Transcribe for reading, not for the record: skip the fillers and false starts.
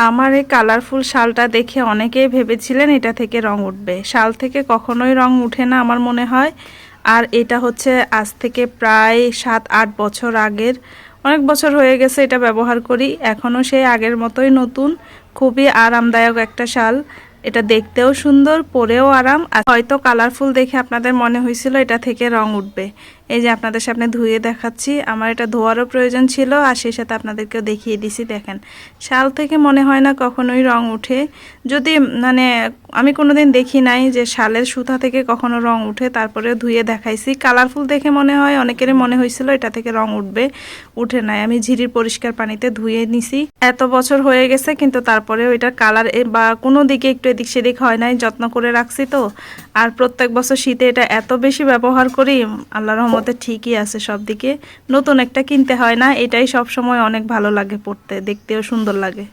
আমার এই কালারফুল শালটা দেখে অনেকেই ভেবেছিলেন এটা থেকে রং উঠবে। শাল থেকে কখনোই রং উঠে না আমার মনে হয়। আর এটা হচ্ছে আজ থেকে প্রায় 7-8 বছর আগের, অনেক বছর হয়ে গেছে এটা ব্যবহার করি, এখনও সেই আগের মতোই নতুন। খুবই আরামদায়ক একটা শাল, এটা দেখতেও সুন্দর, পরেও আরাম। আর হয়তো কালারফুল দেখে আপনাদের মনে হয়েছিল এটা থেকে রং উঠবে। এই যে আপনাদের সামনে ধুয়ে দেখাচ্ছি, আমার এটা ধোয়ারও প্রয়োজন ছিল আর সেই সাথে আপনাদেরকেও দেখিয়ে দিছি। দেখেন, শাল থেকে মনে হয় না কখনোই রং উঠে। যদি মানে আমি কোনোদিন দেখি নাই যে শালের সুতা থেকে কখনো রং উঠে, তারপরে ধুয়ে দেখাইছি। কালারফুল দেখে মনে হয় অনেকেরই মনে হয়েছিল এটা থেকে রং উঠবে, উঠে নাই। আমি ঝিরির পরিষ্কার পানিতে ধুয়ে নিছি, এত বছর হয়ে গেছে কিন্তু তারপরেও এটার কালার বা কোনো দিকে একটু এদিক সেদিক হয় নাই, যত্ন করে রাখছি তো। আর প্রত্যেক বছর শীতে এটা এত বেশি ব্যবহার করি, আল্লাহর রহমতে ঠিকই আছে সব দিকে। নতুন একটা কিনতে হয় না, এটাই সব সময় অনেক ভালো লাগে পরতে, দেখতেও সুন্দর লাগে।